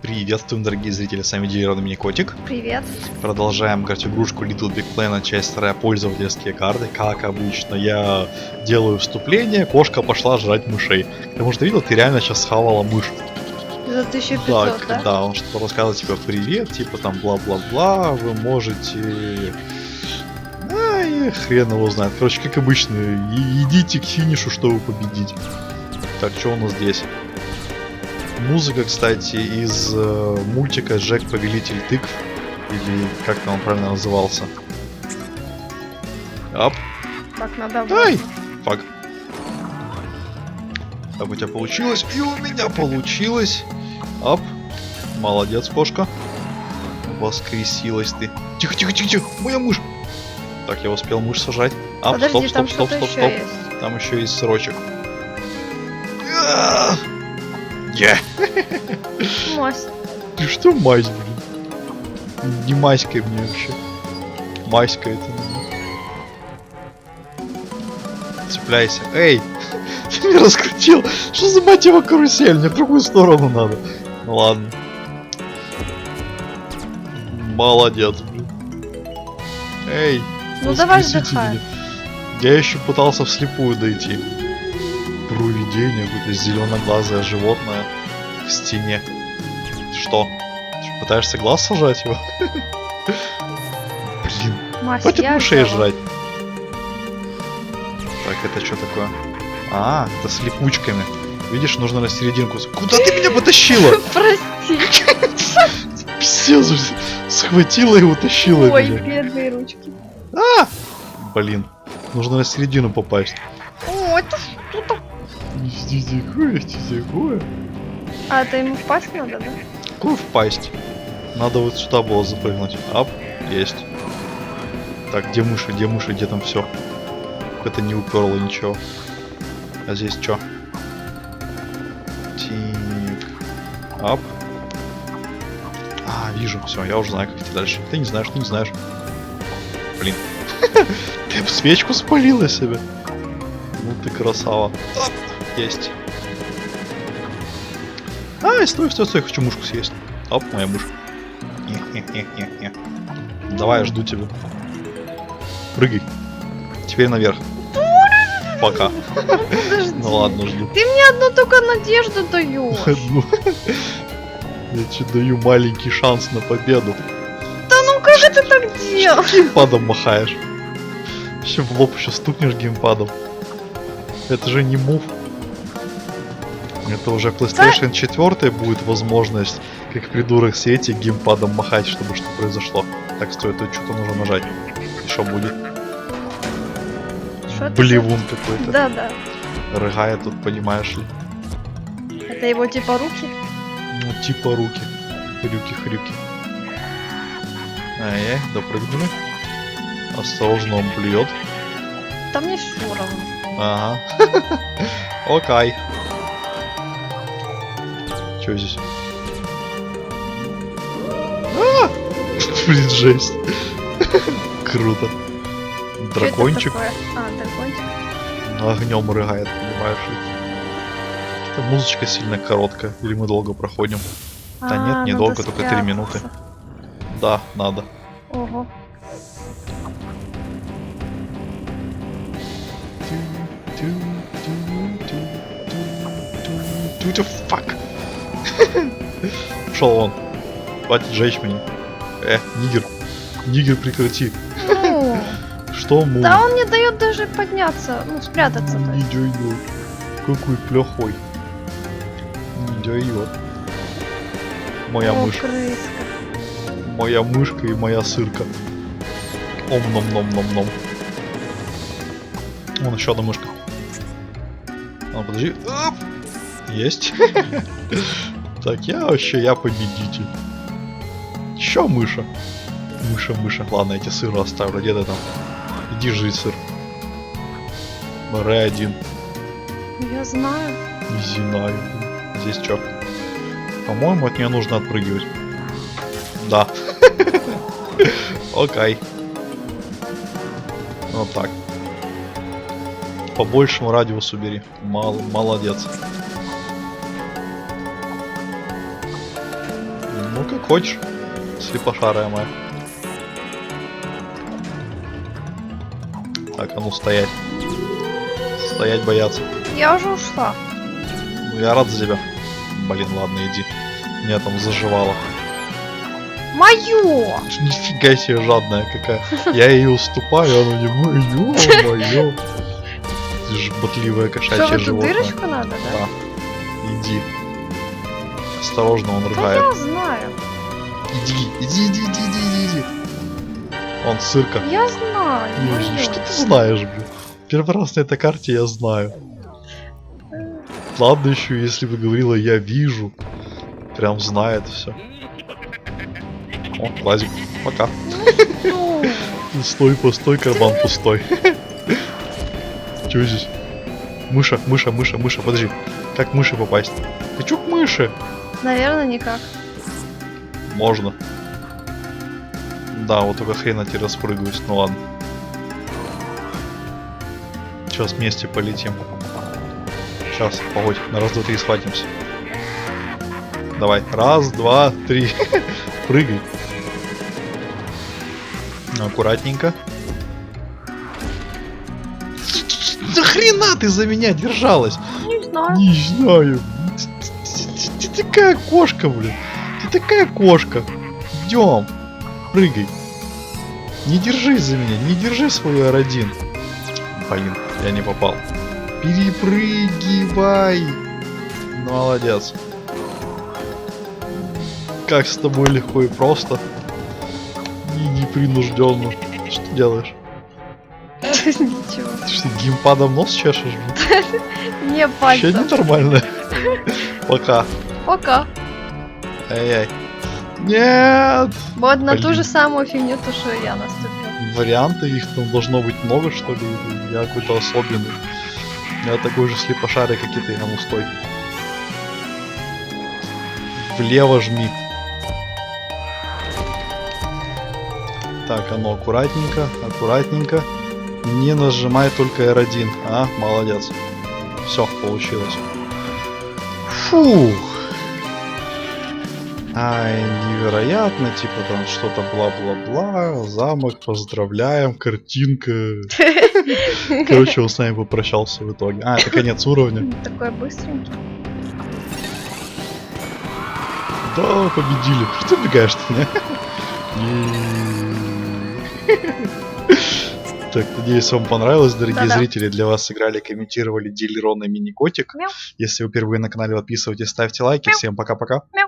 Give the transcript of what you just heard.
Приветствуем, дорогие зрители, с вами Деревянный Мини-Котик. Привет. Продолжаем играть игрушку Little Big Planet, часть 2, пользовательские карты. Как обычно, я делаю вступление, кошка пошла жрать мышей. Потому что видел, ты реально сейчас схавала мышь. За 1500, да? Да, он что-то рассказывает, типа, привет, типа, там, бла-бла-бла, вы можете... Ай, хрен его знает. Короче, как обычно, идите к финишу, чтобы победить. Так, что у нас здесь? Музыка, кстати, из мультика «Джек Повелитель тыкв», или как там он правильно назывался. Ап. Так, надо... Ай! Фак. Так, у тебя получилось, и у меня получилось. Ап. Молодец, кошка. Воскресилась ты. Тихо, тихо, тихо, тихо, моя мышь. Так, я успел мышь сажать. Ап, Подожди, стоп, стоп, там стоп, что-то стоп, еще стоп. есть. Там еще есть сырочек. Мась. Ты что, мазь, блин? Не маськай мне вообще. Маська это не... Цепляйся. Эй! Ты меня раскрутил! Что за мать его карусель? Мне в другую сторону надо. Ну ладно. Молодец, блин. Эй! Ну давай воскресите вздыхай. меня. Я еще пытался вслепую дойти. Провидение, какое-то зеленоглазое животное в стене. Что? Ты пытаешься глаз сажать его? Блин, Мась, хватит я мышей взяла. жрать. Так, это что такое? А, это с липучками. Видишь, нужно на серединку. Куда ты меня потащила? Прости. Пиздец, схватила и утащила Ой, меня. бедные ручки. А! Блин, нужно на середину попасть. О, это что-то... Тихо. А, это ему впасть надо, да? Какую впасть? Надо вот сюда было запрыгнуть. Ап, есть. Так, где мыши, где там все? Это не уперло ничего. А здесь что? Тик. Ап. А, вижу, все, я уже знаю, как идти дальше. Ты не знаешь. Блин. Ты свечку спалила себе. Ну ты красава. Ап, есть. Ай, стой, хочу мушку съесть. Оп, моя мышь. Не. Давай, я жду тебя. Прыгай. Теперь наверх. Пока. Подожди. Ну ладно, жду. Ты мне одну только надежду даешь. Одну. Я тебе даю маленький шанс на победу. Да ну как же ты так делал? Геймпадом махаешь. Еще в лоб еще стукнешь геймпадом. Это же не мув. Это уже PlayStation 4 будет возможность, как придурок сети, геймпадом махать, чтобы что произошло. Так, стой, тут что-то нужно нажать. И что будет? Что это Блевун какой-то. Да. Рыгает тут, понимаешь ли. Это его типа руки? Ну, типа руки. Хрюки. Ай-яй, допрыгнули. Осторожно, он плюет. Да мне все равно. Ага. Окей. Чё здесь? Блин, жесть. Круто. Дракончик Что это такое? А, дракончик. огнем рыгает, понимаешь? Эта музычка сильно короткая. Или мы долго проходим? Да нет, А, недолго, надо только 3 минуты. спрятаться. Да, надо. Ого. Фак. Пошел он. Хватит жечь меня. Нигер. Нигер, прекрати. Ну, Что му? да он не дает даже подняться, ну спрятаться. То Не есть. дает. Какой плохой. Не дает. Моя О, мышка. крыска. Моя мышка и моя сырка. Ом-ном-ном-ном-ном. Вон еще одна мышка. А, подожди. Оп! Есть. Так, я победитель. Еще мыша. Мыша. Ладно, я тебе сыр оставлю. Где ты там? Иди жри сыр. Р1. Я знаю. Не знаю. Здесь что? По-моему, от нее нужно отпрыгивать. Да. Окей. Вот так. По большему радиусу бери. Молодец. Ну, как хочешь. Слепошарая моя. Так, а ну стоять. Стоять бояться. Я уже ушла. Ну, я рад за тебя. Блин, ладно, иди. Меня там заживало. Моё! Нифига себе жадная какая. Я ей уступаю, она не моё. Ты же ботливая Что, в кошачья эту животное. дырочку надо, да? Да. Иди. Осторожно, он Да рыгает. я знаю. Иди. Он цирка. Я знаю. Ну, моё. что ты знаешь, блин? Первый раз на этой карте я знаю. Ладно еще, если бы говорила я вижу. Прям знает все. О, Владик, пока. Ну, Стой, пустой, карман пустой. Чё здесь? Мыша, подожди. Как к мыши попасть? Ты чё к мыши? наверное, никак. Можно. Да, вот только хрен на тебе распрыгиваюсь, ну ладно. Сейчас вместе полетим. Сейчас, погодь, на раз, два, три схватимся. Давай, раз, два, три. Прыгай. Аккуратненько. Да хрена ты за меня держалась? Не знаю. Не знаю. Ты такая кошка, блин. Ты такая кошка. Идем. Прыгай. Не держись за меня. Не держи свой R1. Блин, я не попал. Перепрыгивай. Молодец. Как с тобой легко и просто. И непринужденно. Что ты делаешь? Ничего. Ты что, геймпадом нос чешешь? блин? Не Вообще пальцем. ненормально. Пока. Пока. Ай-яй. Нет! Вот на ту Блин. же самую фигню, то, что я наступил. Варианты их там должно быть много, что ли? Или я какой-то особенный. Я такой же слепошарый, как и ты, а ну стой. Влево жми. Так, а ну аккуратненько. Не нажимай только R1. А, молодец. Все, получилось. Фух. Ай, невероятно, типа там что-то бла-бла-бла, замок, поздравляем, картинка. Короче, он с нами попрощался в итоге. А, это конец уровня. Такой быстренький. Да, победили. Что ты убегаешь от меня? Так, надеюсь, вам понравилось, дорогие Да-да. зрители. Для вас сыграли, комментировали Дилерон и Миникотик. Мяу. Если вы впервые на канале, подписывайтесь, ставьте лайки. Мяу. Всем пока-пока. Мяу.